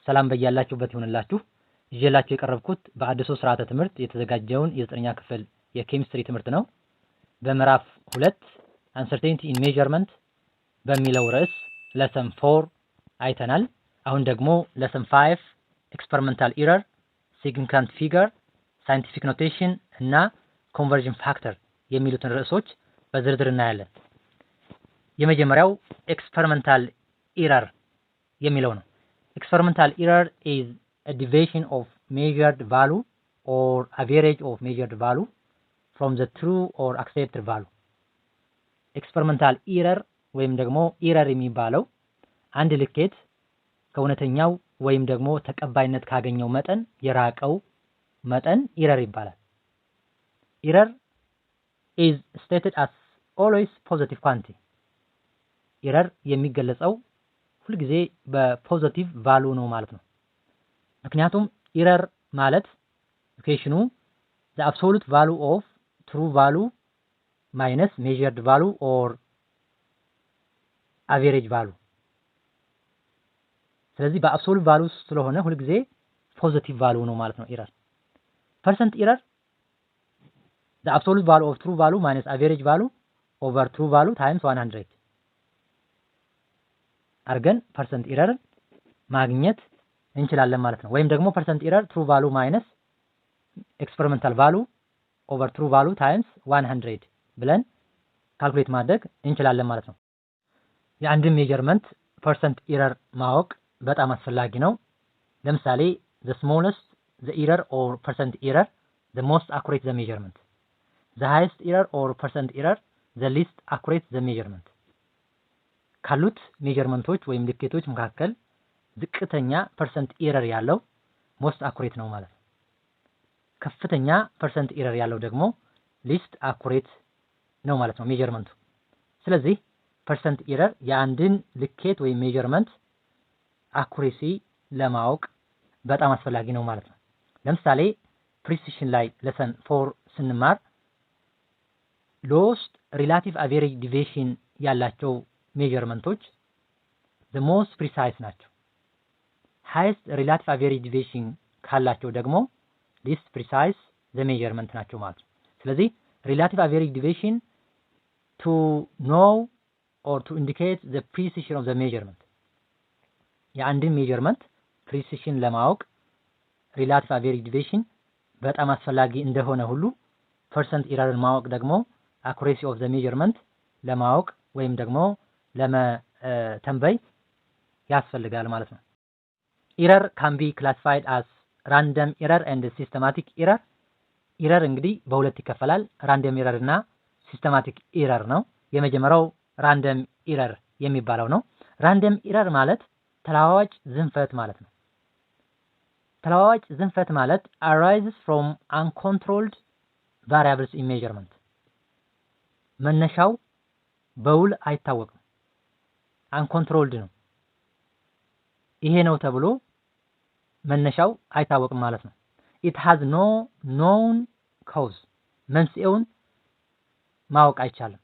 ሰላም በያላችሁበት ይሁንላችሁ። ይዤላችሁ የቀረብኩት በአዲሱ ስርዓተ ትምህርት የተዘጋጀውን የ9ኛ ክፍል የኬሚስትሪ ትምህርት ነው። በምዕራፍ 2 አንሰርቴኒቲ ኢን ሜዠርመንት በሚለው ርዕስ ለሰን 4 አይተናል። አሁን ደግሞ ለሰን 5 ኤክስፐሪመንታል ኢረር፣ ሲግኒፊካንት ፊገር፣ ሳይንቲፊክ ኖቴሽን እና ኮንቨርዥን ፋክተር የሚሉትን ርዕሶች በዝርዝር እናያለን። የመጀመሪያው ኤክስፐሪመንታል ኢረር የሚለው ነው። Experimental error is a deviation of measured value or average of measured value from the true or accepted value. Experimental error ወይም ደግሞ ኢረር የሚባለው አንድ ልኬት ከእውነተኛው ወይም ደግሞ ተቀባይነት ካገኘው መጠን የራቀው መጠን ኢረር ይባላል። ኢረር is stated as always positive quantity. ኢረር የሚገለጸው ሁልጊዜ በፖዚቲቭ ቫሉ ነው ማለት ነው። ምክንያቱም ኢረር ማለት ኢኩዌሽኑ the absolute value of true value minus measured value or average value። ስለዚህ በአብሶሉት ቫሉ ስለሆነ ሁልጊዜ ፖዚቲቭ ቫሉ ነው ማለት ነው ኢረር። ፐርሰንት ኢረር the absolute value of true value minus average value over true value times 100 አርገን ፐርሰንት ኢረር ማግኘት እንችላለን ማለት ነው። ወይም ደግሞ ፐርሰንት ኢረር ትሩ ቫሉ ማይነስ ኤክስፐሪመንታል ቫሉ ኦቨር ትሩ ቫሉ ታይምስ 100 ብለን ካልኩሌት ማድረግ እንችላለን ማለት ነው። የአንድን ሜዠርመንት ፐርሰንት ኢረር ማወቅ በጣም አስፈላጊ ነው። ለምሳሌ the smallest the error or percent error the most accurate the measurement, the highest error or percent error the least accurate the measurement። ካሉት ሜዠርመንቶች ወይም ልኬቶች መካከል ዝቅተኛ ፐርሰንት ኢረር ያለው ሞስት አኩሬት ነው ማለት ነው። ከፍተኛ ፐርሰንት ኢረር ያለው ደግሞ ሊስት አኩሬት ነው ማለት ነው ሜዠርመንቱ። ስለዚህ ፐርሰንት ኢረር የአንድን ልኬት ወይም ሜዠርመንት አኩሬሲ ለማወቅ በጣም አስፈላጊ ነው ማለት ነው። ለምሳሌ ፕሪሲሽን ላይ ለሰን 4 ስንማር ሎስት ሪላቲቭ አቬሬጅ ዲቪዬሽን ያላቸው ሜዠርመንቶች the most precise ናቸው። highest relative average deviation ካላቸው ደግሞ least precise the measurement ናቸው ማለት ነው። ስለዚህ relative average deviation to know or to indicate the precision of the measurement የአንድን ሜዠርመንት precision ለማወቅ relative average deviation በጣም አስፈላጊ እንደሆነ ሁሉ percent error ማወቅ ደግሞ accuracy of the measurement ለማወቅ ወይም ደግሞ ለመተንበይ ያስፈልጋል ማለት ነው። ኢረር ካን ቢ ክላሲፋይድ አስ ራንደም ኢረር ኤንድ ሲስተማቲክ ኢረር። ኢረር እንግዲህ በሁለት ይከፈላል፣ ራንደም ኢረር እና ሲስተማቲክ ኢረር ነው። የመጀመሪያው ራንደም ኢረር የሚባለው ነው። ራንደም ኢረር ማለት ተለዋዋጭ ዝንፈት ማለት ነው። ተለዋዋጭ ዝንፈት ማለት arises from uncontrolled variables in measurement። መነሻው በውል አይታወቅም፣ አንኮንትሮልድ ነው። ይሄ ነው ተብሎ መነሻው አይታወቅም ማለት ነው። it has no known cause መንስኤውን ማወቅ አይቻልም፣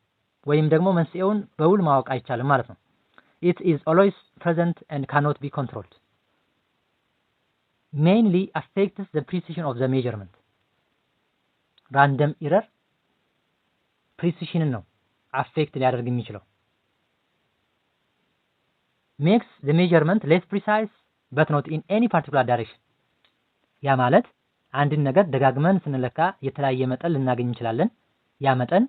ወይም ደግሞ መንስኤውን በውል ማወቅ አይቻልም ማለት ነው። it is always present and cannot be controlled, mainly affects the precision of the measurement። ራንደም ኢረር ፕሪሲሽንን ነው አፌክት ሊያደርግ የሚችለው። makes the measurement less precise but not in any particular direction። ያ ማለት አንድን ነገር ደጋግመን ስንለካ የተለያየ መጠን ልናገኝ እንችላለን። ያ መጠን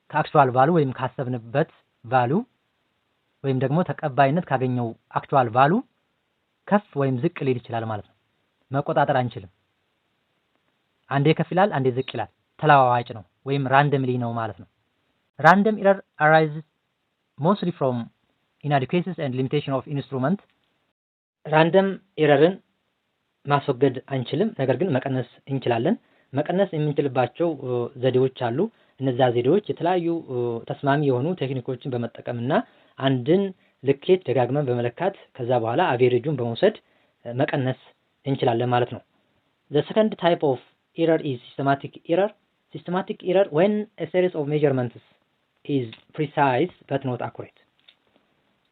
ከአክቹዋል ቫሉ ወይም ካሰብንበት ቫሉ ወይም ደግሞ ተቀባይነት ካገኘው አክቹዋል ቫሉ ከፍ ወይም ዝቅ ሊል ይችላል ማለት ነው። መቆጣጠር አንችልም። አንዴ ከፍ ይላል፣ አንዴ ዝቅ ይላል። ተለዋዋጭ ነው ወይም ራንደምሊ ነው ማለት ነው። Random error arises mostly from inadequacies and limitation of instrument። ራንደም ኤረርን ማስወገድ አንችልም፣ ነገር ግን መቀነስ እንችላለን። መቀነስ የምንችልባቸው ዘዴዎች አሉ። እነዛ ዘዴዎች የተለያዩ ተስማሚ የሆኑ ቴክኒኮችን በመጠቀምና አንድን ልኬት ደጋግመን በመለካት ከዛ በኋላ አቬሬጁን በመውሰድ መቀነስ እንችላለን ማለት ነው። The second type of error is systematic error. Systematic error when a series of measurements is precise but not accurate።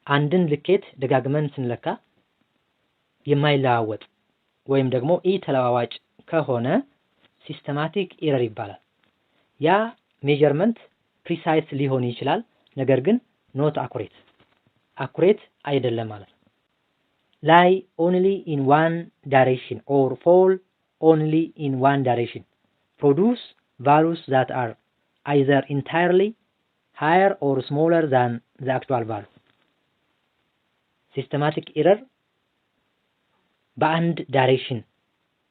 አንድን ልኬት ደጋግመን ስንለካ የማይለዋወጥ ወይም ደግሞ ኢ ተለዋዋጭ ከሆነ ሲስተማቲክ ኢረር ይባላል። ያ ሜዠርመንት ፕሪሳይስ ሊሆን ይችላል፣ ነገር ግን ኖት አኩሬት አይደለም ማለት ነው። lie only in one direction or fall only in one direction produce values that are either entirely higher or smaller than the actual value. ሲስተማቲክ ኢረር በአንድ ዳይሬክሽን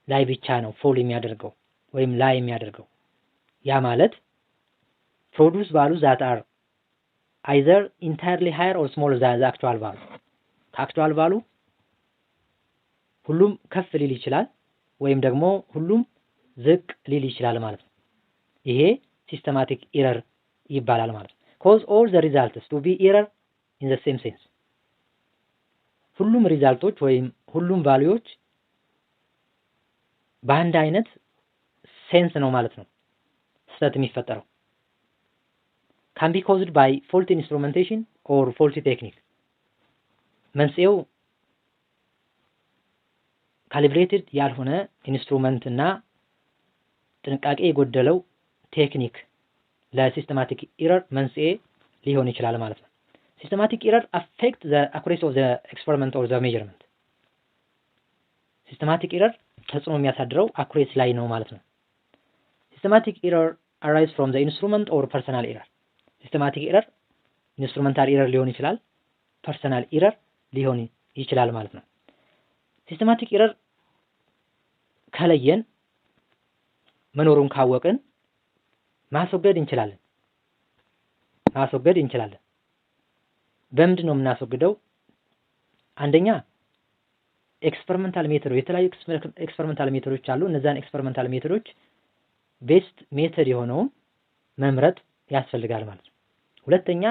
ላይ ብቻ ነው ፎል የሚያደርገው ወይም ላይ የሚያደርገው። ያ ማለት ፕሮዱስ ቫሉ ዛት አር አይዘር ኢንታየርሊ ሃየር ኦር ስሞለር ዛን ዘ አክቹዋል ቫሉ። ከአክቹዋል ቫሉ ሁሉም ከፍ ሊል ይችላል ወይም ደግሞ ሁሉም ዝቅ ሊል ይችላል ማለት ነው። ይሄ ሲስተማቲክ ኢረር ይባላል ማለት ነው። cause all the results to be error in the same sense ሁሉም ሪዛልቶች ወይም ሁሉም ቫልዩዎች በአንድ አይነት ሴንስ ነው ማለት ነው ስህተት የሚፈጠረው። can be caused by faulty instrumentation or faulty technique መንስኤው ካሊብሬትድ ያልሆነ ኢንስትሩመንት እና ጥንቃቄ የጎደለው ቴክኒክ ለሲስተማቲክ ኢረር መንስኤ ሊሆን ይችላል ማለት ነው። ሲስተማቲክ ኢረር affect the accuracy of the experiment or the measurement ሲስተማቲክ ኢረር ተጽዕኖ የሚያሳድረው አኩሬሲ ላይ ነው ማለት ነው። ሲስተማቲክ ኢረር arise from the instrument or personal error ሲስተማቲክ ኢረር ኢንስትሩመንታል ኢረር ሊሆን ይችላል፣ ፐርሰናል ኢረር ሊሆን ይችላል ማለት ነው። ሲስተማቲክ ኢረር ከለየን መኖሩን ካወቅን ማስወገድ እንችላለን። በምንድን ነው የምናስወግደው? አንደኛ ኤክስፐሪመንታል ሜቶድ፣ የተለያዩ ኤክስፐሪመንታል ሜቶዶች አሉ። እነዛን ኤክስፐሪመንታል ሜቶዶች ቤስት ሜተድ የሆነውን መምረጥ ያስፈልጋል ማለት ነው። ሁለተኛ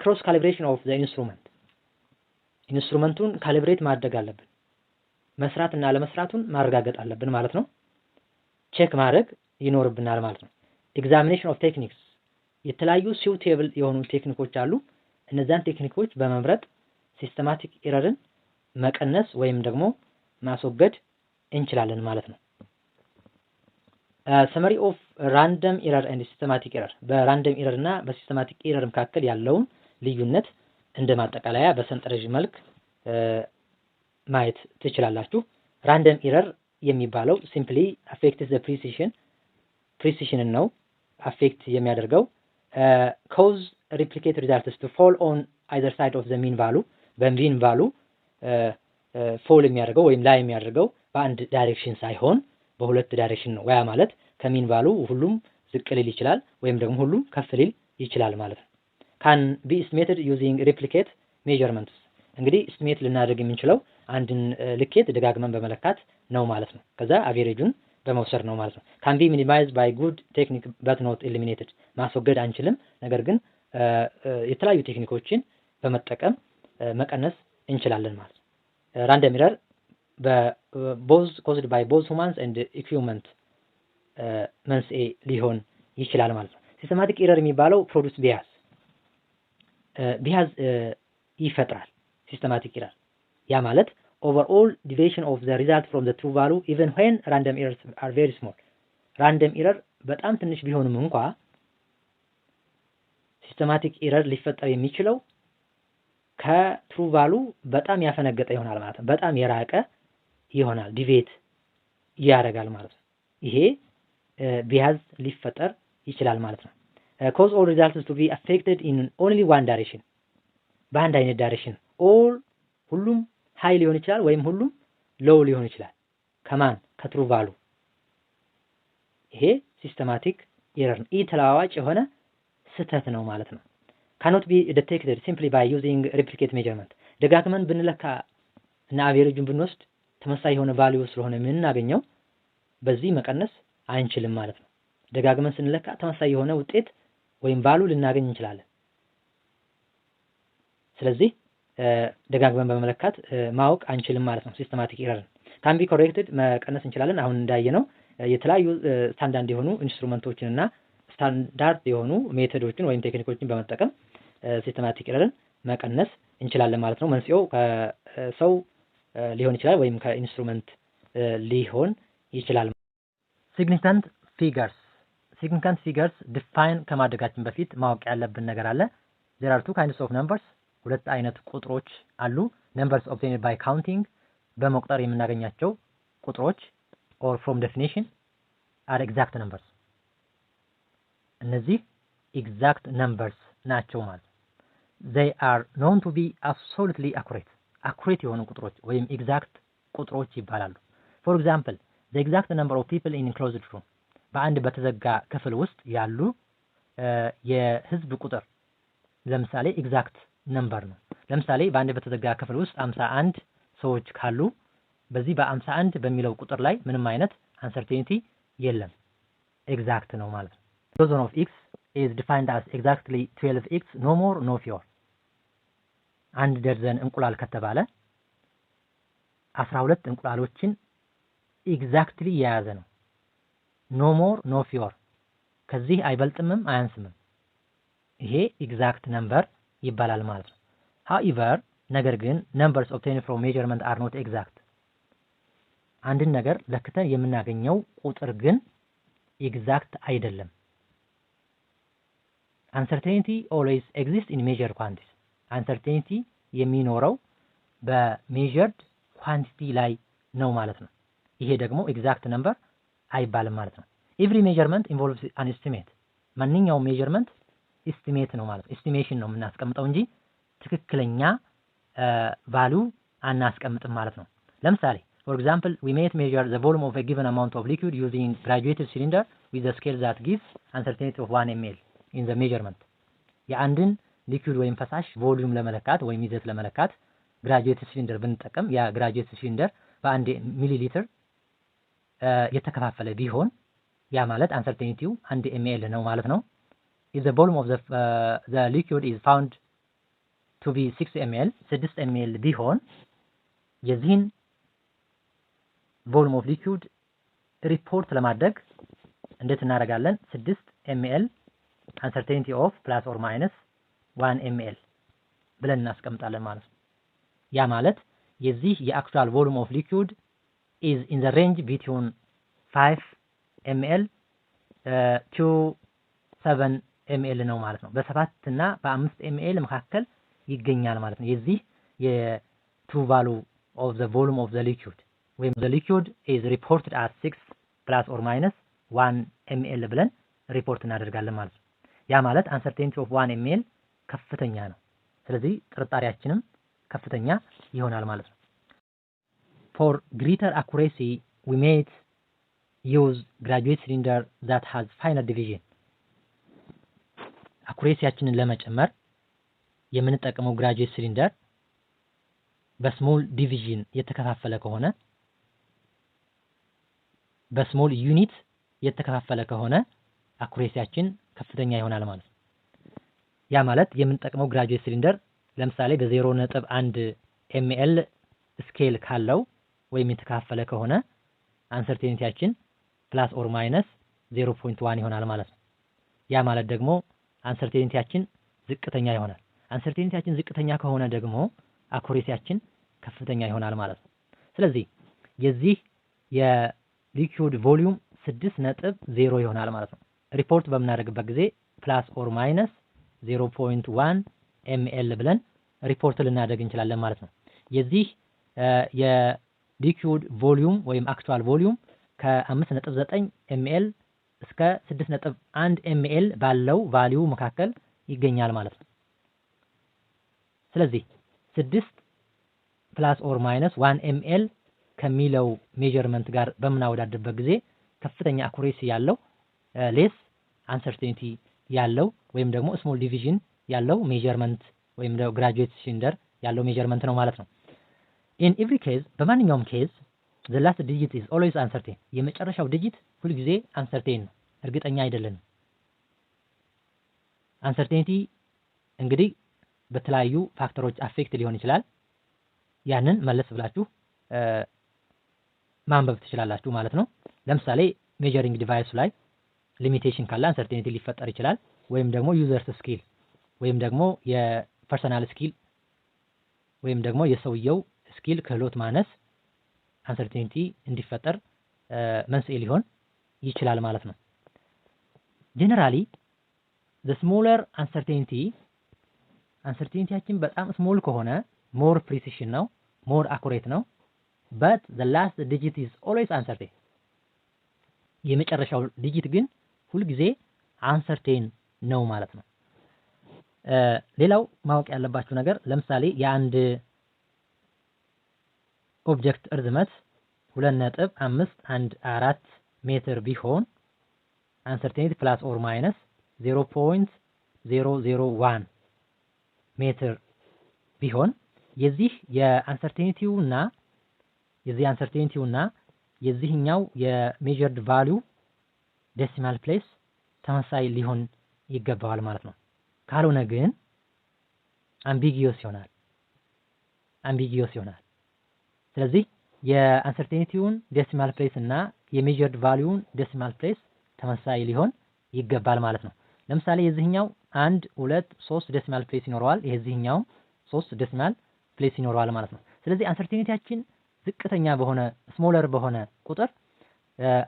ክሮስ ካሊብሬሽን ኦፍ ዘ ኢንስትሩመንቱን ካሊብሬት ማድረግ አለብን። መስራትና አለመስራቱን ማረጋገጥ አለብን ማለት ነው። ቼክ ማድረግ ይኖርብናል ማለት ነው። ኤግዛሚኔሽን ኦፍ ቴክኒክስ የተለያዩ ሲውቴብል የሆኑ ቴክኒኮች አሉ። እነዛን ቴክኒኮች በመምረጥ ሲስተማቲክ ኢረርን መቀነስ ወይም ደግሞ ማስወገድ እንችላለን ማለት ነው። ሰመሪ ኦፍ ራንደም ኢረር ኤንድ ሲስተማቲክ ኢረር በራንደም ኢረር እና በሲስተማቲክ ኢረር መካከል ያለውን ልዩነት እንደ ማጠቃለያ በሰንጠረዥ መልክ ማየት ትችላላችሁ። ራንደም ኢረር የሚባለው ሲምፕሊ አፌክትስ ዘ ፕሪሲሽንን ነው አፌክት የሚያደርገው። ኮዝ ሪፕሊኬት ሪዛልትስ ቱ ፎል ኦን አይዘር ሳይድ ኦፍ ዘ ሚን ቫሉ በሚን ቫሉ ፎል የሚያደርገው ወይም ላይ የሚያደርገው በአንድ ዳይሬክሽን ሳይሆን በሁለት ዳይሬክሽን ነው። ያ ማለት ከሚን ቫሉ ሁሉም ዝቅ ሊል ይችላል ወይም ደግሞ ሁሉም ከፍ ሊል ይችላል ማለት ነው። ካን ቢ ኤስቲሜትድ ዩዚንግ ሪፕሊኬት ሜዠርመንትስ እንግዲህ ኤስቲሜት ልናደርግ የምንችለው አንድን ልኬት ደጋግመን በመለካት ነው ማለት ነው። ከዛ አቬሬጁን በመውሰድ ነው ማለት ነው። ካን ቢ ሚኒማይዝድ ባይ ጉድ ቴክኒክ በት ኖት ኤሊሚኔትድ ማስወገድ አንችልም፣ ነገር ግን የተለያዩ ቴክኒኮችን በመጠቀም መቀነስ እንችላለን ማለት ነው። ራንደም ኢረር ቦዝ ኮዝድ ባይ ቦዝ ሁማንስ ኤንድ ኢኩዊፕመንት መንስኤ ሊሆን ይችላል ማለት ነው። ሲስተማቲክ ኢረር የሚባለው ፕሮዱስ ቢያዝ ይፈጥራል ሲስተማቲክ ኢረር። ያ ማለት overall deviation of the result from the true value even when random errors are very small ራንደም ኢረር በጣም ትንሽ ቢሆንም እንኳ ሲስተማቲክ ኢረር ሊፈጠር የሚችለው ከትሩ ቫሉ በጣም ያፈነገጠ ይሆናል ማለት ነው። በጣም የራቀ ይሆናል፣ ዲቬት ያደርጋል ማለት ነው። ይሄ ቢያዝ ሊፈጠር ይችላል ማለት ነው። cause all results to be affected in only one direction በአንድ አይነት ዳይሬክሽን all ሁሉም ሃይ ሊሆን ይችላል ወይም ሁሉም ሎው ሊሆን ይችላል። ከማን ከትሩ ቫሉ። ይሄ ሲስተማቲክ ኢረር ነው። ተለዋዋጭ የሆነ ስህተት ነው ማለት ነው። cannot be detected simply by using replicate measurement ደጋግመን ብንለካ እና አቬሬጁን ብንወስድ ተመሳሳይ የሆነ ቫልዩ ስለሆነ የምናገኘው በዚህ መቀነስ አንችልም ማለት ነው። ደጋግመን ስንለካ ተመሳሳይ የሆነ ውጤት ወይም ቫልዩ ልናገኝ እንችላለን። ስለዚህ ደጋግመን በመለካት ማወቅ አንችልም ማለት ነው። ሲስተማቲክ ኢረርን ካን ቢ ኮሬክትድ መቀነስ እንችላለን። አሁን እንዳየነው የተለያዩ ስታንዳርድ የሆኑ ኢንስትሩመንቶችን እና ስታንዳርድ የሆኑ ሜቶዶችን ወይም ቴክኒኮችን በመጠቀም ሲስተማቲክ ኢረርን መቀነስ እንችላለን ማለት ነው። መንስኤው ከሰው ሊሆን ይችላል ወይም ከኢንስትሩመንት ሊሆን ይችላል። ሲግኒፊካንት ፊገርስ ዲፋይን ከማድረጋችን በፊት ማወቅ ያለብን ነገር አለ። there are two kinds of numbers ሁለት አይነት ቁጥሮች አሉ። numbers obtained by counting በመቁጠር የምናገኛቸው ቁጥሮች or from definition are exact numbers እነዚህ exact numbers ናቸው ማለት ነው። they are known to be absolutely accurate የሆኑ ቁጥሮች ወይም exact ቁጥሮች ይባላሉ። for example the exact number of people in enclosed room በአንድ በተዘጋ ክፍል ውስጥ ያሉ የህዝብ ቁጥር ለምሳሌ ኤግዛክት ነምበር ነው። ለምሳሌ በአንድ በተዘጋ ክፍል ውስጥ 51 ሰዎች ካሉ በዚህ በ51 በሚለው ቁጥር ላይ ምንም አይነት አንሰርቴኒቲ የለም፣ ኤግዛክት ነው ማለት ነው። dozen of eggs is defined as exactly 12 eggs no more no fewer አንድ ደርዘን እንቁላል ከተባለ 12 እንቁላሎችን ኤግዛክትሊ የያዘ ነው። ኖ ሞር ኖ ፊወር ከዚህ አይበልጥምም አያንስምም። ይሄ ኤግዛክት ነምበር ይባላል ማለት ነው። however ነገር ግን numbers obtained from measurement are not exact አንድን ነገር ለክተን የምናገኘው ቁጥር ግን ኤግዛክት አይደለም። uncertainty always exists in measured quantities uncertainty የሚኖረው በሜዠርድ ኳንቲቲ ላይ ነው ማለት ነው። ይሄ ደግሞ ኤግዛክት ነምበር አይባልም ማለት ነው። every measurement involves an estimate ማንኛውም ሜዠርመንት ኤስቲሜት ነው ማለት ነው። ኤስቲሜሽን ነው የምናስቀምጠው እንጂ ትክክለኛ ቫልዩ አናስቀምጥም ማለት ነው። ለምሳሌ for example we may measure the volume of a given amount of liquid using graduated cylinder with a scale that gives uncertainty of 1 ml in the measurement የአንድን ሊኩዊድ ወይም ፈሳሽ ቮሊዩም ለመለካት ወይም ይዘት ለመለካት ግራጁዌትድ ሲሊንደር ብንጠቀም ያ ግራጁዌትድ ሲሊንደር በ1 ሚሊ ሊትር የተከፋፈለ ቢሆን ያ ማለት አንሰርቴኒቲው 1 ml ነው ማለት ነው። if the volume of the liquid is found to be 6 ml 6 ml ቢሆን የዚህን volume of liquid ሪፖርት ለማድረግ እንዴት እናደርጋለን? 6 ml uncertainty of plus or minus 1 ml ብለን እናስቀምጣለን ማለት ነው። ያ ማለት የዚህ የአክቹዋል volume of liquid is in the range between 5 ml to 7 ml ነው ማለት ነው። በ7 እና በ5 ml መካከል ይገኛል ማለት ነው። የዚህ የትሩ value of the volume of the liquid ወይም the liquid is reported as 6 plus or minus 1 ml ብለን ሪፖርት እናደርጋለን ማለት ነው። ያ ማለት uncertainty of 1 ml ከፍተኛ ነው። ስለዚህ ጥርጣሬያችንም ከፍተኛ ይሆናል ማለት ነው። for greater accuracy we may use graduate cylinder that has finer division አኩሬሲያችንን ለመጨመር የምንጠቀመው ግራጁዌት ሲሊንደር በስሞል ዲቪዥን የተከፋፈለ ከሆነ በስሞል ዩኒት የተከፋፈለ ከሆነ አኩሬሲያችን ከፍተኛ ይሆናል ማለት ነው። ያ ማለት የምንጠቀመው ግራጁዌት ሲሊንደር ለምሳሌ በ0.1 ml ስኬል ካለው ወይም የተከፋፈለ ከሆነ አንሰርቴኒቲያችን ፕላስ ኦር ማይነስ 0.1 ይሆናል ማለት ነው። ያ ማለት ደግሞ አንሰርቴኒቲያችን ዝቅተኛ ይሆናል። አንሰርቴኒቲያችን ዝቅተኛ ከሆነ ደግሞ አኩሬሲያችን ከፍተኛ ይሆናል ማለት ነው። ስለዚህ የዚህ የሊኩዊድ ቮሊዩም 6.0 ይሆናል ማለት ነው። ሪፖርት በምናደርግበት ጊዜ ፕላስ ኦር ማይነስ 0.1 ml ብለን ሪፖርት ልናደርግ እንችላለን ማለት ነው። የዚህ የሊኩዊድ ቮሊዩም ወይም አክቹዋል ቮሊዩም ከ5.9 ml እስከ 6.1 ml ባለው ቫልዩ መካከል ይገኛል ማለት ነው። ስለዚህ 6 ፕላስ ኦር ማይነስ 1 ml ከሚለው ሜዠርመንት ጋር በምናወዳድርበት ጊዜ ከፍተኛ አኩሬሲ ያለው ሌስ አንሰርቴኒቲ ያለው ወይም ደግሞ ስሞል ዲቪዥን ያለው ሜዠርመንት ወይም ደግሞ ግራጁዌት ሲሊንደር ያለው ሜዠርመንት ነው ማለት ነው። in every case በማንኛውም ኬዝ the last digit is always uncertain የመጨረሻው ዲጂት ሁልጊዜ አንሰርቴን ነው፣ እርግጠኛ አይደለንም። አንሰርቴኒቲ እንግዲህ በተለያዩ ፋክተሮች አፌክት ሊሆን ይችላል። ያንን መለስ ብላችሁ ማንበብ ትችላላችሁ ማለት ነው። ለምሳሌ ሜዠሪንግ ዲቫይስ ላይ ሊሚቴሽን ካለ አንሰርቴኒቲ ሊፈጠር ይችላል። ወይም ደግሞ ዩዘርስ ስኪል ወይም ደግሞ የፐርሰናል ስኪል ወይም ደግሞ የሰውየው ስኪል ክህሎት ማነስ አንሰርቴኒቲ እንዲፈጠር መንስኤ ሊሆን ይችላል ማለት ነው። ጀነራሊ the smaller አንሰርቴኒቲያችን በጣም ስሞል ከሆነ ሞር ፕሪሲሽን ነው፣ ሞር አኩሬት ነው። but the last digit is always uncertain የመጨረሻው ዲጂት ግን ሁልጊዜ አንሰርቴን ነው ማለት ነው። ሌላው ማወቅ ያለባችሁ ነገር ለምሳሌ የአንድ ኦብጀክት እርዝመት 2.514 ሜትር ቢሆን አንሰርቴኒቲ ፕላስ ኦር ማይነስ 0.001 ሜትር ቢሆን የዚህ የአንሰርቴኒቲውና የዚህኛው የሜዠርድ ቫልዩ ዴሲማል ፕሌስ ተመሳሳይ ሊሆን ይገባዋል ማለት ነው። ካልሆነ ግን አምቢጊዮስ ይሆናል። ስለዚህ የአንሰርቴኒቲውን ዴሲማል ፕሌስ እና የሜዠርድ ቫልዩን ዴሲማል ፕሌስ ተመሳሳይ ሊሆን ይገባል ማለት ነው። ለምሳሌ የዚህኛው 1 2 3 ዴሲማል ፕሌስ ይኖረዋል፣ የዚህኛው 3 ዴሲማል ፕሌስ ይኖረዋል ማለት ነው። ስለዚህ አንሰርቴኒቲያችን ዝቅተኛ በሆነ ስሞለር በሆነ ቁጥር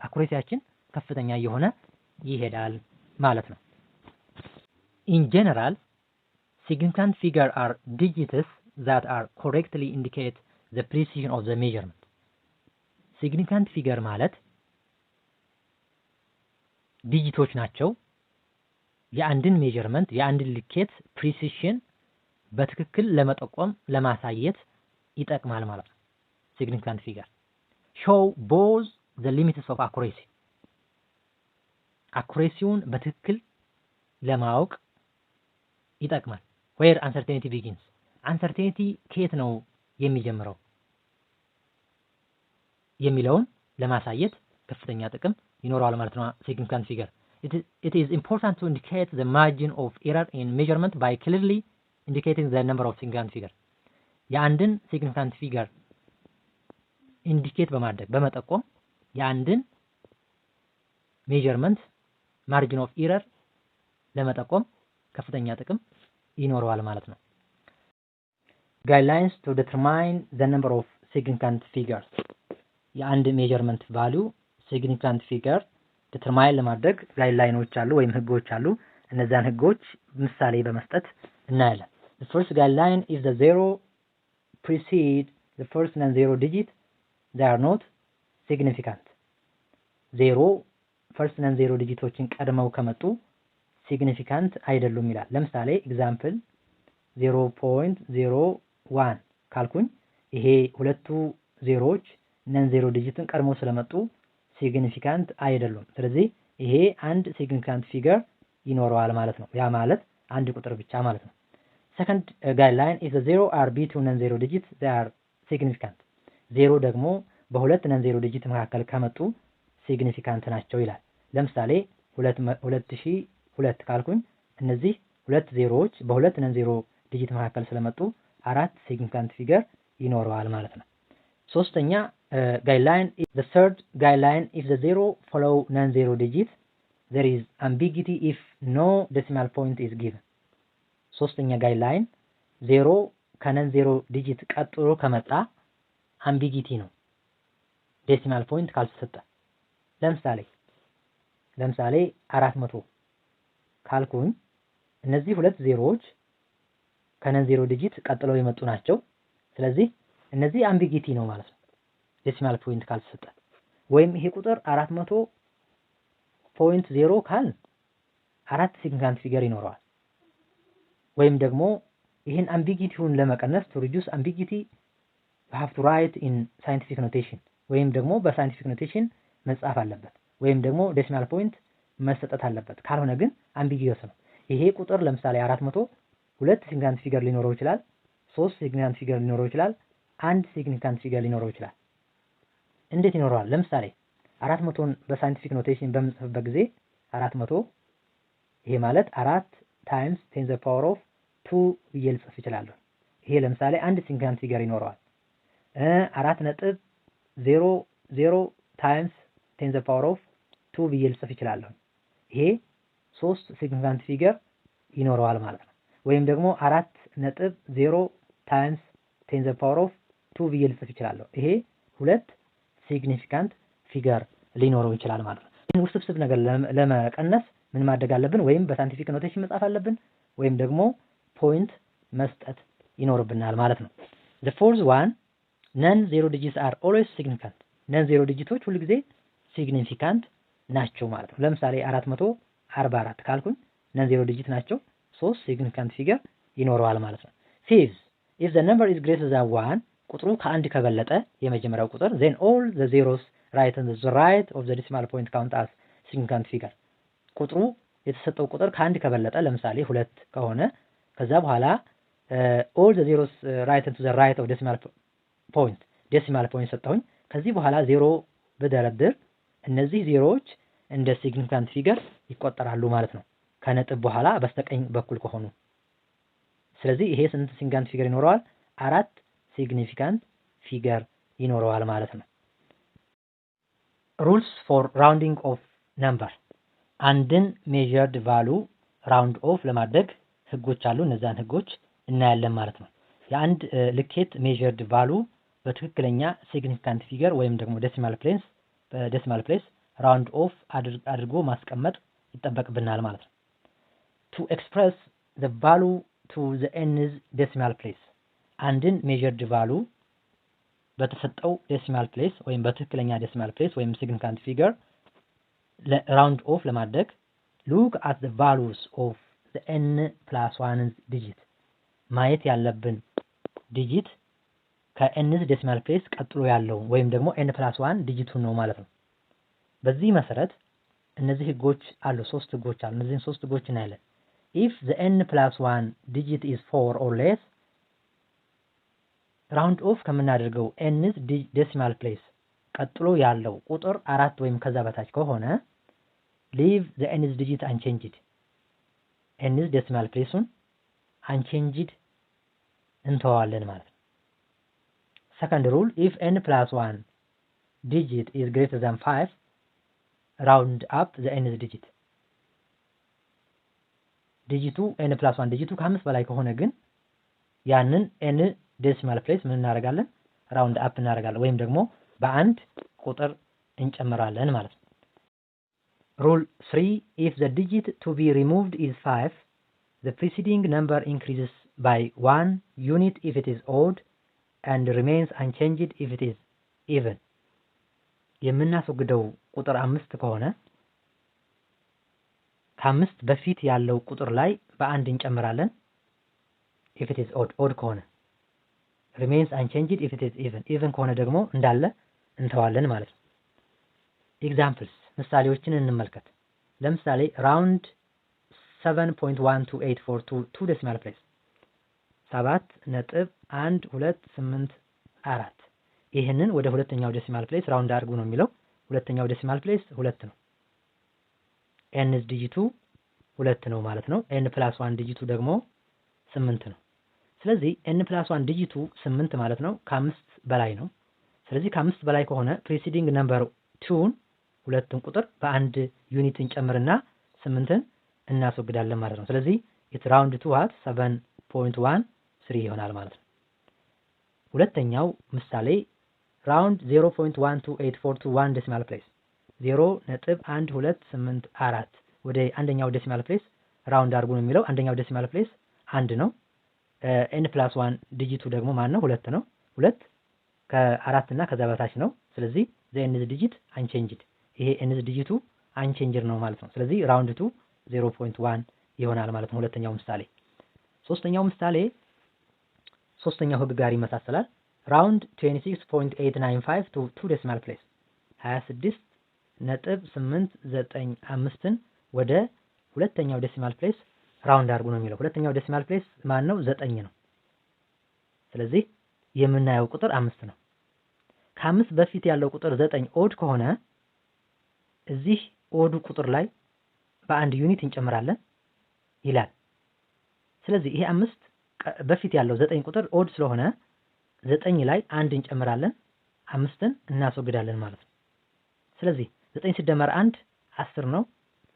አኩሬሲያችን ከፍተኛ እየሆነ ይሄዳል ማለት ነው። In general, significant figures are digits that are correctly indicate the precision of the measurement. Significant figure ማለት ዲጂቶች ናቸው። የአንድን ሜዠርመንት የአንድን ልኬት ፕሪሲሽን በትክክል ለመጠቆም ለማሳየት ይጠቅማል ማለት ነው። significant figure show both the limits of accuracy አኩሬሲውን በትክክል ለማወቅ ይጠቅማል። where uncertainty begins አንሰርቴኒቲ ከየት ነው የሚጀምረው የሚለውን ለማሳየት ከፍተኛ ጥቅም ይኖረዋል ማለት ነው። significant figure it is important to indicate the margin of error in measurement by clearly indicating the number of significant figure የአንድን significant figure ኢንዲኬት በማድረግ በመጠቆም የአንድን ሜዠርመንት ማርጂን ኦፍ ኢረር ለመጠቆም ከፍተኛ ጥቅም ይኖረዋል ማለት ነው። ጋይድላይንስ ቱ ዲተርማይን ዘ ነምበር ኦፍ ሲግኒፊካንት ፊገርስ የአንድ ሜዠርመንት ቫልዩ ሲግኒፊካንት ፊገር ዲተርማይን ለማድረግ ጋይድላይኖች አሉ ወይም ህጎች አሉ። እነዛን ህጎች ምሳሌ በመስጠት እናያለን። the first guideline is the zero precede the first non-zero digit they are not significant ዜሮ ፈርስት ነን ዜሮ ዲጂቶችን ቀድመው ከመጡ ሲግኒፊካንት አይደሉም ይላል። ለምሳሌ ኤግዛምፕል 0.01 ካልኩኝ ይሄ ሁለቱ ዜሮዎች ነን ዜሮ ዲጂትን ቀድመው ስለመጡ ሲግኒፊካንት አይደሉም። ስለዚህ ይሄ አንድ ሲግኒፊካንት ፊገር ይኖረዋል ማለት ነው። ያ ማለት አንድ ቁጥር ብቻ ማለት ነው። second guideline if the zero are between non-zero digits they are significant ዜሮ ደግሞ በሁለት ነን ዜሮ ዲጂት መካከል ከመጡ ሲግኒፊካንት ናቸው ይላል። ለምሳሌ 2002 ካልኩኝ እነዚህ ሁለት ዜሮዎች በሁለት ነን ዜሮ ዲጂት መካከል ስለመጡ አራት ሲግኒፊካንት ፊገር ይኖረዋል ማለት ነው። ሶስተኛ guideline the third guideline if the zero follow non-zero digit there is ambiguity if no decimal point is given ሶስተኛ ጋይድላይን ዜሮ ከነን ዜሮ ዲጂት ቀጥሎ ከመጣ አምቢጊቲ ነው ዴሲማል ፖይንት ካልተሰጠ። ለምሳሌ 400 ካልኩኝ እነዚህ ሁለት ዜሮዎች ከነን ዜሮ ዲጂት ቀጥለው የመጡ ናቸው። ስለዚህ እነዚህ አምቢጊቲ ነው ማለት ነው ዴሲማል ፖይንት ካልተሰጠ። ወይም ይሄ ቁጥር 400.0 ካል አራት ሲግኒፊካንት ፊገር ይኖረዋል። ወይም ደግሞ ይህን አምቢጊቲውን ለመቀነስ to reduce ambiguity you have to write in scientific notation ወይም ደግሞ በሳይንቲፊክ ኖቴሽን መጻፍ አለበት ወይም ደግሞ ዴሲማል ፖይንት መሰጠት አለበት። ካልሆነ ግን አምቢጊየስ ነው። ይሄ ቁጥር ለምሳሌ 400 ሁለት ሲግኒፊካንት ፊገር ሊኖረው ይችላል፣ 3 ሲግኒፊካንት ፊገር ሊኖረው ይችላል፣ አንድ ሲግኒፊካንት ፊገር ሊኖረው ይችላል። እንዴት ይኖረዋል? ለምሳሌ 400ን በሳይንቲፊክ ኖቴሽን በምንጽፍበት ጊዜ 400 ይሄ ማለት 4 ታይምስ 10 the power of 2 ብዬ ልጽፍ እችላለሁ። ይሄ ለምሳሌ አንድ ሲግኒፊካንት ፊገር ይኖረዋል። 4.00 ታይምስ 10 the power of 2 ብዬ ልጽፍ እችላለሁ። ይሄ 3 ሲግኒፊካንት ፊገር ይኖረዋል ማለት ነው። ወይም ደግሞ 4.0 ታይምስ 10 the power of 2 ብዬ ልጽፍ እችላለሁ። ይሄ ሁለት ሲግኒፊካንት ፊገር ሊኖረው ይችላል ማለት ነው። ይህን ውስብስብ ነገር ለመቀነስ ምን ማድረግ አለብን? ወይም በሳይንቲፊክ ኖቴሽን መጻፍ አለብን ወይም ደግሞ ፖይንት መስጠት ይኖርብናል ማለት ነው። the fourth one none zero digits are always significant none zero digitoች ሁሉ ጊዜ ሲግኒፊካንት ናቸው ማለት ነው። ለምሳሌ 444 ካልኩኝ none zero digit ናቸው፣ 3 ሲግኒፊካንት ፊገር ይኖረዋል ማለት ነው። fifth if the number is greater than 1 ቁጥሩ ከአንድ ከበለጠ የመጀመሪያው ቁጥር then all the zeros right and the right of the decimal point count as significant figure ቁጥሩ የተሰጠው ቁጥር ከአንድ ከበለጠ ለምሳሌ 2 ከሆነ ከዛ በኋላ all the zeros right and to the right of decimal point ሰጠሁኝ። ከዚህ በኋላ ዜሮ ብደረድር እነዚህ ዜሮዎች እንደ ሲግኒፊካንት ፊገር ይቆጠራሉ ማለት ነው፣ ከነጥብ በኋላ በስተቀኝ በኩል ከሆኑ። ስለዚህ ይሄ ስንት ሲግኒፊካንት ፊገር ይኖረዋል? 4 ሲግኒፊካንት ፊገር ይኖረዋል ማለት ነው። ሩልስ ፎር ራውንዲንግ ኦፍ ነምበር አንድን ሜዠርድ ቫሉ ራውንድ ኦፍ ለማድረግ ህጎች አሉ። እነዛን ህጎች እናያለን ማለት ነው። የአንድ ልኬት ሜዠርድ ቫሉ በትክክለኛ ሲግኒፊካንት ፊገር ወይም ደግሞ በዴሲማል ፕሌስ ራውንድ ኦፍ አድርጎ ማስቀመጥ ይጠበቅብናል ማለት ነው። to express the value to the nth decimal place አንድን ሜዠርድ ቫሉ በተሰጠው ዴሲማል ፕሌስ ወይም በትክክለኛ ዴሲማል ፕሌስ ወይም ሲግኒፊካንት ፊገር ራውንድ ኦፍ ለማድረግ look at the values of the n+1 digit ማየት ያለብን ዲጂት ከnth ዴሲማል ፕሌስ ቀጥሎ ያለው ወይም ደግሞ n+1 ዲጂቱን ነው ማለት ነው። በዚህ መሰረት እነዚህ ህጎች አሉ፣ 3 ህጎች አሉ። እነዚህን 3 ህጎች እናያለን። if the n+1 digit is 4 or less ራውንድ ኦፍ ከምናደርገው nth ዴሲማል ፕሌስ ቀጥሎ ያለው ቁጥር 4 ወይም ከዛ በታች ከሆነ leave the nth digit unchanged nth ዴሲማል ፕሌሱን unchanged እንተዋለን ማለት ነው። second rule if n+1 digit is greater than 5 round up the nth digit ዲጂቱ n+1 ዲጂቱ ከ5 በላይ ከሆነ ግን ያንን n ዴሲማል ፕሌስ ምን እናደርጋለን? ራውንድ አፕ እናደርጋለን ወይም ደግሞ በአንድ ቁጥር እንጨምራለን ማለት ነው። rule 3 if the digit to be removed is 5 the preceding number increases by 1 unit if it is odd and remains unchanged if it is even የምናስወግደው ቁጥር 5 ከሆነ ከ5 በፊት ያለው ቁጥር ላይ በአንድ እንጨምራለን if it is odd ከሆነ remains unchanged if it is even ከሆነ ደግሞ እንዳለ እንተዋለን ማለት ነው። examples ምሳሌዎችን እንመልከት። ለምሳሌ round 7.128 for two decimal place 7.1284 ይህንን ወደ ሁለተኛው ዴሲማል ፕሌስ ራውንድ አድርጉ ነው የሚለው። ሁለተኛው ዴሲማል ፕሌስ 2 ነው። nth ዲጂቱ 2 ነው ማለት ነው። n+1 ዲጂቱ ደግሞ 8 ነው። ስለዚህ n+1 ዲጂቱ 8 ማለት ነው፣ ከ5 በላይ ነው። ስለዚህ ከ5 በላይ ከሆነ ፕሪሲዲንግ ነምበር 2ን ሁለቱን ቁጥር በአንድ ዩኒት እንጨምርና 8ን እናስወግዳለን ማለት ነው። ስለዚህ it round to what 7.13 ይሆናል ማለት ነው። ሁለተኛው ምሳሌ round 0.12842 1 decimal place 0.1284 ወደ አንደኛው ዴሲማል ፕሌስ ራውንድ አድርጉ ነው የሚለው። አንደኛው ዴሲማል ፕሌስ 1 ነው። n+1 ዲጂቱ ደግሞ ማን ነው? 2 ነው። 2 ከ4 እና ከዛ በታች ነው። ስለዚህ the nth digit unchanged ይሄ nth ዲጂቱ unchanged ነው ማለት ነው። ስለዚህ round to 0.1 ይሆናል ማለት ነው ሁለተኛው ምሳሌ። ሶስተኛው ምሳሌ ሶስተኛው ህግ ጋር ይመሳሰላል። round 26.895 to 2 decimal place 26.895ን ወደ ሁለተኛው ዴሲማል ፕሌስ ራውንድ አድርጉ ነው የሚለው። ሁለተኛው ዴሲማል ፕሌስ ማን ነው? 9 ነው። ስለዚህ የምናየው ቁጥር 5 ነው። ከ5 በፊት ያለው ቁጥር 9 ኦድ ከሆነ እዚህ ኦዱ ቁጥር ላይ በአንድ ዩኒት እንጨምራለን ይላል። ስለዚህ ይሄ 5 በፊት ያለው 9 ቁጥር ኦድ ስለሆነ 9 ላይ አንድ እንጨምራለን፣ 5ን እናስወግዳለን ማለት ነው። ስለዚህ 9 ሲደመር 1 10 ነው።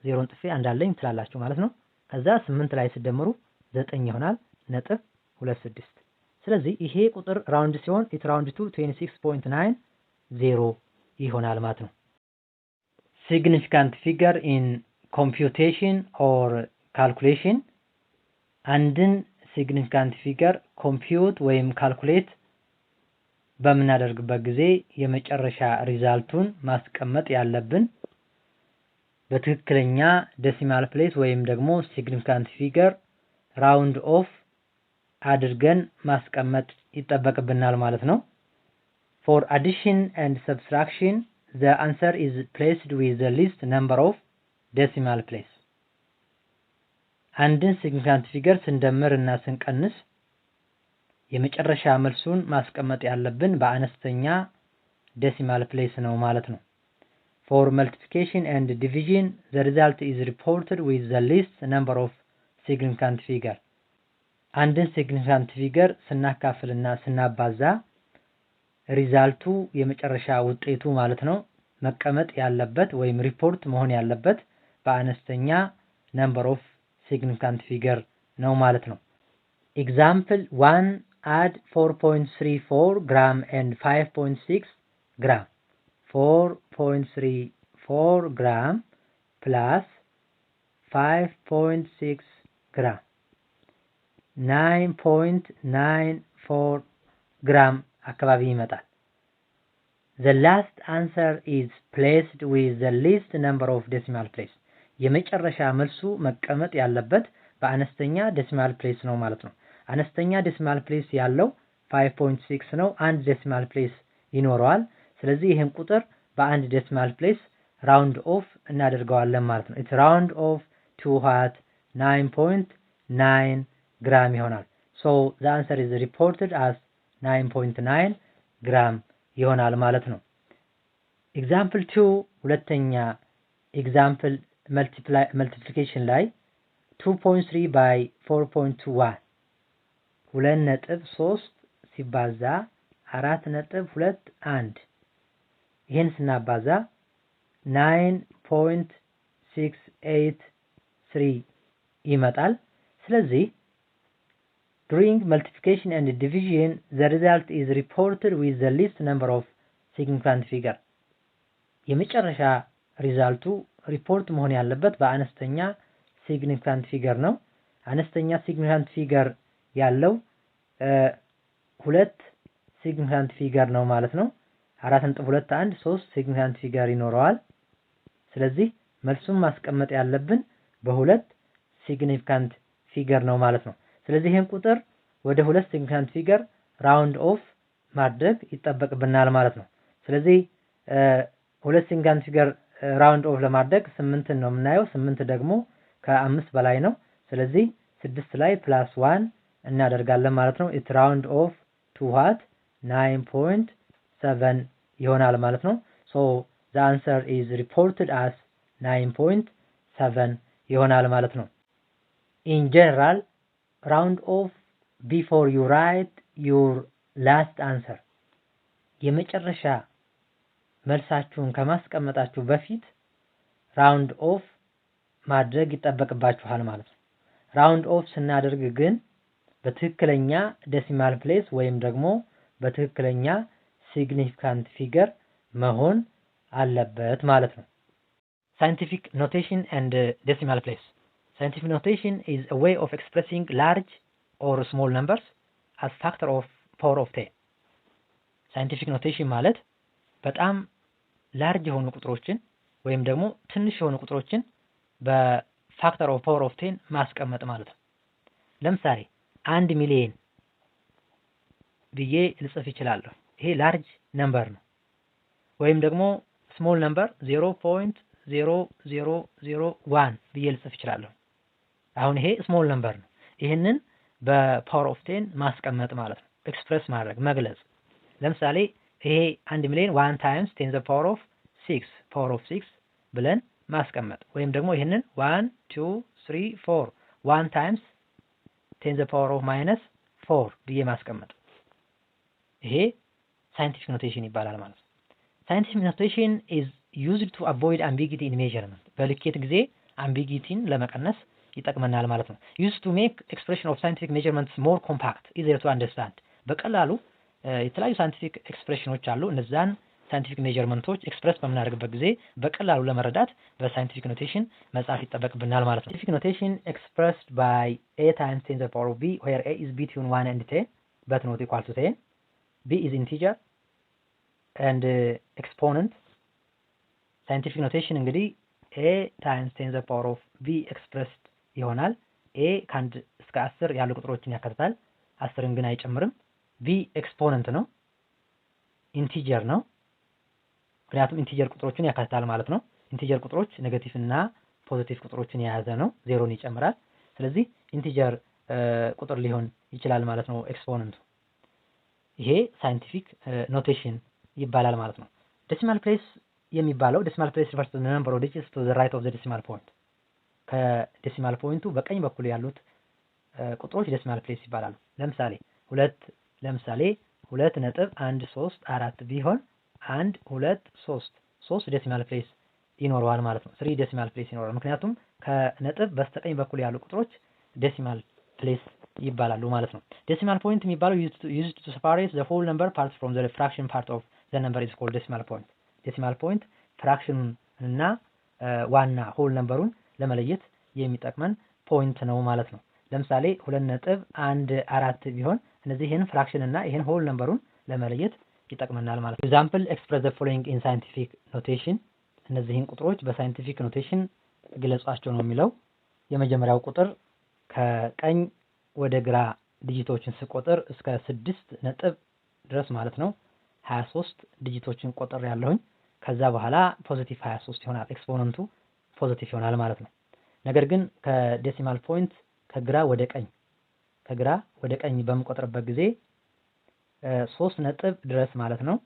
0ን ጥፌ አንድ አለኝ ትላላችሁ ማለት ነው። ከዛ 8 ላይ ሲደመሩ 9 ይሆናል ነጥብ 26። ስለዚህ ይሄ ቁጥር ራውንድ ሲሆን it round to 26.90 ይሆናል ማለት ነው። significant figure in computation or calculation አንድን significant figure compute ወይም calculate በምናደርግበት ጊዜ የመጨረሻ ሪዛልቱን ማስቀመጥ ያለብን በትክክለኛ ዴሲማል ፕሌስ ወይም ደግሞ significant figure round off አድርገን ማስቀመጥ ይጠበቅብናል ማለት ነው። For addition and subtraction the answer is placed with the least number of decimal place አንድን significant figure ስንደምር እና ስንቀንስ የመጨረሻ መልሱን ማስቀመጥ ያለብን በአነስተኛ decimal place ነው ማለት ነው። For multiplication and division the result is reported with the least number of significant figure አንድን significant figure ስናካፍልና ስናባዛ ሪዛልቱ የመጨረሻ ውጤቱ ማለት ነው መቀመጥ ያለበት ወይም ሪፖርት መሆን ያለበት በአነስተኛ number of significant figure ነው ማለት ነው። Example 1 add 4.34 gram and 5.6 gram 4.34 gram plus 5.6 gram 9.94 gram አካባቢ ይመጣል። The last answer is placed with the least number of decimal place የመጨረሻ መልሱ መቀመጥ ያለበት በአነስተኛ decimal place ነው ማለት ነው። አነስተኛ decimal place ያለው 5.6 ነው። አንድ decimal place ይኖረዋል። ስለዚህ ይሄን ቁጥር በአንድ decimal place round off እናደርገዋለን ማለት ነው። It's round off to what 9.9 gram ይሆናል። So the answer is reported as 9.9 gram ይሆናል ማለት ነው። Example 2 ሁለተኛ example multiplication ላይ 2.3 by 4.21 2.3 ሲባዛ 4.21 ይሄን ስናባዛ 9.683 ይመጣል። ስለዚህ during multiplication and division the result is reported with the least number of significant figure የመጨረሻ ሪዛልቱ ሪፖርት መሆን ያለበት በአነስተኛ significant figure ነው። አነስተኛ significant figure ያለው ሁለት significant figure ነው ማለት ነው። 4.21 3 significant figure ይኖረዋል። ስለዚህ መልሱን ማስቀመጥ ያለብን በሁለት significant figure ነው ማለት ነው። ስለዚህ ይሄን ቁጥር ወደ ሁለት significant figure round off ማድረግ ይጠበቅብናል ማለት ነው። ስለዚህ ሁለት significant figure round off ለማድረግ 8 ነው የምናየው። 8 ደግሞ ከ5 በላይ ነው። ስለዚህ 6 ላይ +1 እናደርጋለን ማለት ነው። it round off to what 9.7 ይሆናል ማለት ነው። so the answer is reported as 9.7 ይሆናል ማለት ነው። in general round off before you write your last answer የመጨረሻ መልሳችሁን ከማስቀመጣችሁ በፊት round off ማድረግ ይጠበቅባችኋል ማለት ነው። round off ስናደርግ ግን በትክክለኛ decimal place ወይም ደግሞ በትክክለኛ significant figure መሆን አለበት ማለት ነው። scientific notation and decimal place scientific notation is a way of expressing large or small numbers as factor of power of 10 scientific notation ማለት በጣም ላርጅ የሆኑ ቁጥሮችን ወይም ደግሞ ትንሽ የሆኑ ቁጥሮችን በፋክተር ኦፍ ፓወር ኦፍ 10 ማስቀመጥ ማለት ነው። ለምሳሌ 1 ሚሊዮን ብዬ ልጽፍ ይችላለሁ። ይሄ ላርጅ ነምበር ነው። ወይም ደግሞ ስሞል ነምበር 0.0001 ብዬ ልጽፍ ይችላለሁ። አሁን ይሄ ስሞል ነምበር ነው። ይሄንን በፓወር ኦፍ 10 ማስቀመጥ ማለት ነው። ኤክስፕረስ ማድረግ መግለጽ። ለምሳሌ ይሄ 1 ሚሊዮን 1 times 10 the power of 6 power of 6 ብለን ማስቀመጥ ወይም ደግሞ ይሄንን 1 2 3 4 1 times 10 the power of -4 ብዬ ማስቀመጥ ይሄ scientific notation ይባላል ማለት ነው። scientific notation is used to avoid ambiguity in measurement በልኬት ጊዜ ambiguity ለመቀነስ ይጠቅመናል ማለት ነው። used to make expression of scientific measurements more compact easier to understand በቀላሉ የተለያዩ ሳይንቲፊክ ኤክስፕሬሽኖች አሉ። እነዛን ሳይንቲፊክ ሜዠርመንቶች ኤክስፕረስ በምናደርግበት ጊዜ በቀላሉ ለመረዳት በሳይንቲፊክ ኖቴሽን መጻፍ ይጠበቅብናል ማለት ነው። ሳይንቲፊክ ኖቴሽን expressed by a times 10 to the power of b where a is between 1 and 10 but not equal to 10, b is integer and exponent. ሳይንቲፊክ ኖቴሽን እንግዲህ a times 10 to the power of b expressed ይሆናል። a ከአንድ እስከ 10 ያሉ ቁጥሮችን ያካትታል። 10ን ግን አይጨምርም። b ኤክስፖነንት ነው፣ ኢንቲጀር ነው። ምክንያቱም ኢንቲጀር ቁጥሮችን ያካትታል ማለት ነው። ኢንቲጀር ቁጥሮች ኔጌቲቭ እና ፖዚቲቭ ቁጥሮችን የያዘ ነው፣ ዜሮን ይጨምራል። ስለዚህ ኢንቲጀር ቁጥር ሊሆን ይችላል ማለት ነው ኤክስፖነንቱ። ይሄ ሳይንቲፊክ ኖቴሽን ይባላል ማለት ነው። ዴሲማል ፕሌስ የሚባለው ዴሲማል ፕሌስ ሪፈርስ ቱ ዘ ነምበር ኦፍ ዲጂትስ ቱ ዘ ራይት ኦፍ ዘ ዴሲማል ፖይንት። ከዴሲማል ፖይንቱ በቀኝ በኩል ያሉት ቁጥሮች ዴሲማል ፕሌስ ይባላሉ። ለምሳሌ 2.134 ቢሆን 1 2 3 ዴሲማል ፕሌስ ይኖረዋል ማለት ነው። 3 ዴሲማል ፕሌስ ይኖረዋል። ምክንያቱም ከነጥብ በስተቀኝ በኩል ያሉ ቁጥሮች ዴሲማል ፕሌስ ይባላሉ ማለት ነው። ዴሲማል ፖይንት የሚባለው used to separate the whole number parts from the fraction part of the number is called decimal point. ዴሲማል ፖይንት ፍራክሽኑን እና ዋና ሆል ነምበሩን ለመለየት የሚጠቅመን ፖይንት ነው ማለት ነው። ለምሳሌ 2.14 ቢሆን እነዚህ ይሄን ፍራክሽን እና ይሄን ሆል ነምበሩን ለመለየት ይጠቅመናል ማለት ነው። ኤግዛምፕል express the following in scientific notation። እነዚህን ቁጥሮች በሳይንቲፊክ ኖቴሽን ግለጿቸው ነው የሚለው። የመጀመሪያው ቁጥር ከቀኝ ወደ ግራ ዲጂቶችን ስቆጥር እስከ 6 ነጥብ ድረስ ማለት ነው 23 ዲጂቶችን ቆጥር ያለሁኝ። ከዛ በኋላ ፖዚቲቭ 23 ይሆናል፣ ኤክስፖነንቱ ፖዚቲቭ ይሆናል ማለት ነው። ነገር ግን ከዴሲማል ፖይንት ከግራ ወደ ቀኝ በምቆጥርበት ጊዜ 3 ነጥብ ድረስ ማለት ነው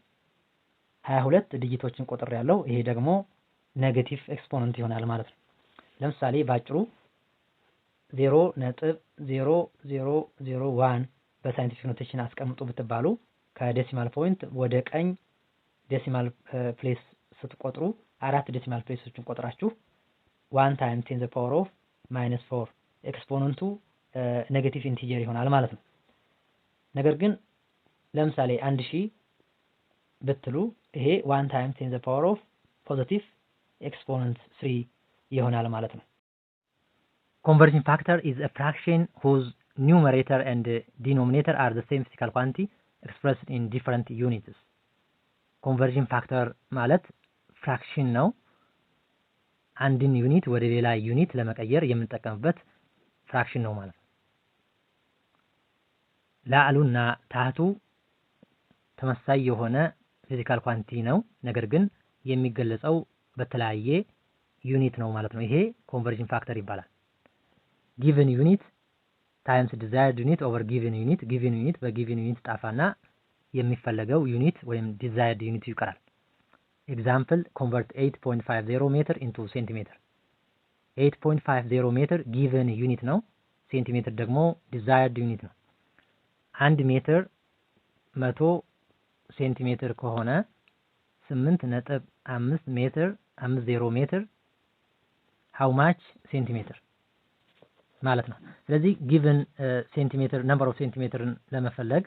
22 ዲጂቶችን ቆጥር ያለው። ይሄ ደግሞ ኔጌቲቭ ኤክስፖነንት ይሆናል ማለት ነው። ለምሳሌ ባጭሩ 0.0001 በሳይንቲፊክ ኖቴሽን አስቀምጡ ብትባሉ ከዴሲማል ፖይንት ወደ ቀኝ ዴሲማል ፕሌስ ስትቆጥሩ 4 ዴሲማል ፕሌሶችን ቆጥራችሁ 1 times 10 to the power of -4 ኤክስፖነንቱ ኔጌቲቭ ኢንቲጀር ይሆናል ማለት ነው። ነገር ግን ለምሳሌ 1000 ብትሉ ይሄ 1 times 10 to the power of positive exponent 3 ይሆናል ማለት ነው። Conversion factor is a fraction whose numerator and denominator are the same physical quantity expressed in different units. Conversion factor ማለት ፍራክሽን ነው። አንድን ዩኒት ወደ ሌላ ዩኒት ለመቀየር የምንጠቀምበት ፍራክሽን ነው ማለት ነው። ላዕሉና ታህቱ ተመሳሳይ የሆነ ፊዚካል ኳንቲቲ ነው፣ ነገር ግን የሚገለጸው በተለያየ ዩኒት ነው ማለት ነው። ይሄ ኮንቨርዥን ፋክተር ይባላል። ጊቭን ዩኒት ታይምስ ዲዛይርድ ዩኒት ኦቨር ጊቭን ዩኒት። ጊቭን ዩኒት በጊቭን ዩኒት ጣፋና የሚፈለገው ዩኒት ወይም ዲዛይርድ ዩኒት ይቀራል። ኤግዛምፕል ኮንቨርት 8.50 ሜትር ኢንቱ ሴንቲሜትር። 8.50 ሜትር ጊቭን ዩኒት ነው፣ ሴንቲሜትር ደግሞ ዲዛይርድ ዩኒት ነው። 1 ሜትር 100 ሴንቲሜትር ከሆነ 8.5 ሜትር 50 ሜትር how much ሴንቲሜትር ማለት ነው። ስለዚህ ጊቭን ሴንቲሜትር ነምበር ኦፍ ሴንቲሜትርን ለመፈለግ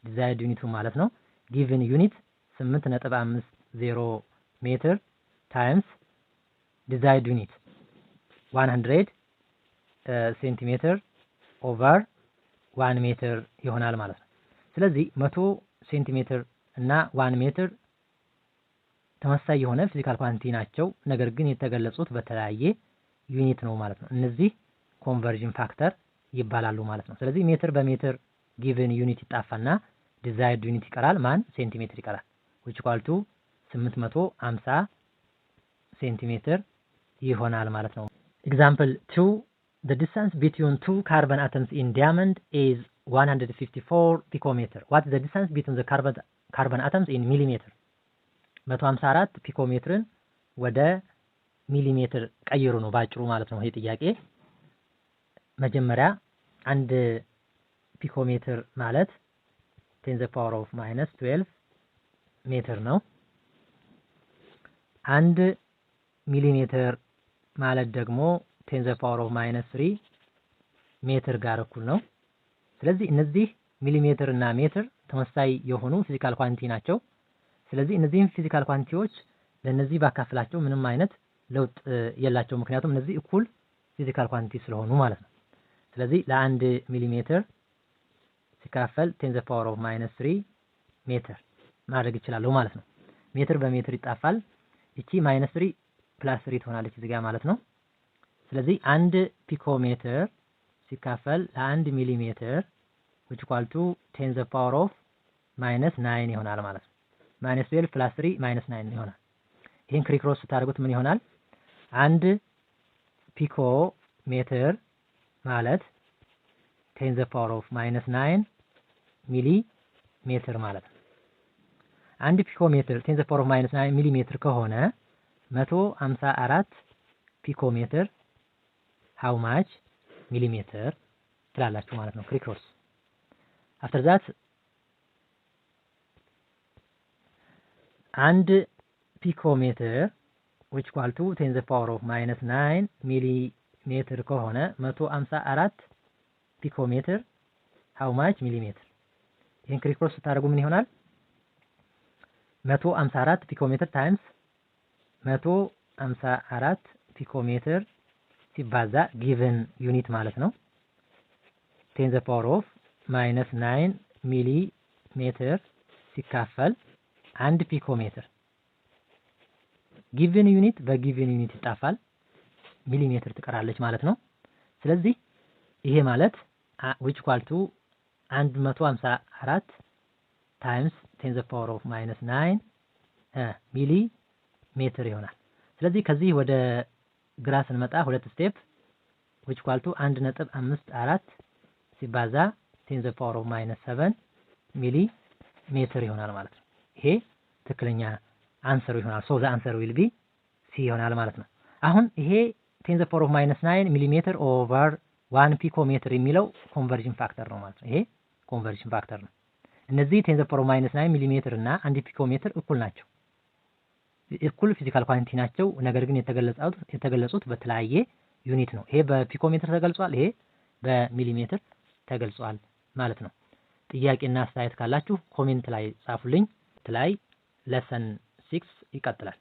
ዲዛይርድ ዩኒቱ ማለት ነው ጊቭን ዩኒት 8.50 ሜትር ታይምስ ዲዛይርድ ዩኒት 100 ሴንቲሜትር ኦቨር 1 ሜትር ይሆናል ማለት ነው። ስለዚህ 100 ሴንቲሜትር እና 1 ሜትር ተመሳሳይ የሆነ ፊዚካል ኳንቲቲ ናቸው፣ ነገር ግን የተገለጹት በተለያየ ዩኒት ነው ማለት ነው። እነዚህ ኮንቨርዥን ፋክተር ይባላሉ ማለት ነው። ስለዚህ ሜትር በሜትር ጊቭን ዩኒት ይጣፋና ዲዛይርድ ዩኒት ይቀራል። ማን ሴንቲሜትር ይቀራል። which equal to 850 ሴንቲሜትር ይሆናል ማለት ነው። ኤግዛምፕል 2 the distance between two carbon atoms in diamond is 154 picometer. What is the distance between the carbon atoms in millimeter? 154 ፒኮሜትርን ወደ ሚሊሜትር ቀይሩ ነው ባጭሩ ማለት ነው። ይሄ ጥያቄ መጀመሪያ 1 ፒኮሜትር ማለት 10 the power of -12 ሜትር ነው። 1 ሚሊሜትር ማለት ደግሞ 10 the power of -3 ሜትር ጋር እኩል ነው። ስለዚህ እነዚህ ሚሊሜትር እና ሜትር ተመሳሳይ የሆኑ ፊዚካል ኳንቲቲ ናቸው። ስለዚህ እነዚህን ፊዚካል ኳንቲቲዎች ለነዚህ ባካፍላቸው ምንም አይነት ለውጥ የላቸው፣ ምክንያቱም እነዚህ እኩል ፊዚካል ኳንቲቲ ስለሆኑ ማለት ነው። ስለዚህ ለ1 ሚሊሜትር ሲካፈል 10 to the power of -3 ሜትር ማድረግ ይችላሉ ማለት ነው። ሜትር በሜትር ይጣፋል። እቺ -3 +3 ትሆናለች እዚህ ጋር ማለት ነው። ስለዚህ 1 ፒኮሜትር ሲካፈል ለ1 ሚሊሜትር which equal to 10 to the power of -9 ይሆናል ማለት ነው። -12 +3 -9 ይሆናል። ይሄን ክሪክሮስ ስታደርጉት ምን ይሆናል? 1 ፒኮ ሜትር ማለት 10 to the power of -9 ሚሊ ሜትር ማለት ነው። 1 ፒኮ ሜትር 10 to the power of -9 ሚሊ ሜትር ከሆነ 154 ፒኮ ሜትር how much ሚሊሜትር ትላላችሁ ማለት ነው። ክሪክሮስ after that 1 ፒኮ ሜትር which equal to 10 to the power of -9 ሚሊ ሜትር ከሆነ 154 ፒኮ ሜትር how much ሚሊሜትር። ይሄን ክሪክሮስ ስታደርጉ ምን ይሆናል? 154 ፒኮ ሜትር ታይምስ 154 ፒኮ ሜትር ሲባዛ ጊቨን ዩኒት ማለት ነው 10 to the power of -9 ሚሊ ሜትር ሲካፈል 1 ፒኮ ሜትር። ጊቨን ዩኒት በጊቨን ዩኒት ይጣፋል፣ ሚሊ ሜትር ትቀራለች ማለት ነው። ስለዚህ ይሄ ማለት which equal to 154 times 10 to the power of -9 ሚሊ ሜትር ይሆናል። ስለዚህ ከዚህ ወደ ግራ ስንመጣ ሁለት ስቴፕ which equal to 1.54 ሲባዛ 10 to the power of -7 ሚሊ ሜትር ይሆናል ማለት ነው። ይሄ ትክክለኛ አንሰሩ ይሆናል። so the answer will be C ይሆናል ማለት ነው። አሁን ይሄ 10 to the power of -9 ሚሊ ሜትር ኦቨር 1 ፒኮ ሜትር የሚለው ኮንቨርዥን ፋክተር ነው ማለት ነው። ይሄ ኮንቨርዥን ፋክተር ነው። እነዚህ 10 to the power of -9 ሚሊ ሜትር እና 1 ፒኮ ሜትር እኩል ናቸው፣ እኩል ፊዚካል ኳንቲቲ ናቸው። ነገር ግን የተገለጹት በተለያየ ዩኒት ነው። ይሄ በፒኮ ሜትር ተገልጿል፣ ይሄ በሚሊ ሜትር ተገልጿል ማለት ነው። ጥያቄና አስተያየት ካላችሁ ኮሜንት ላይ ጻፉልኝ። ላይ lesson 6 ይቀጥላል።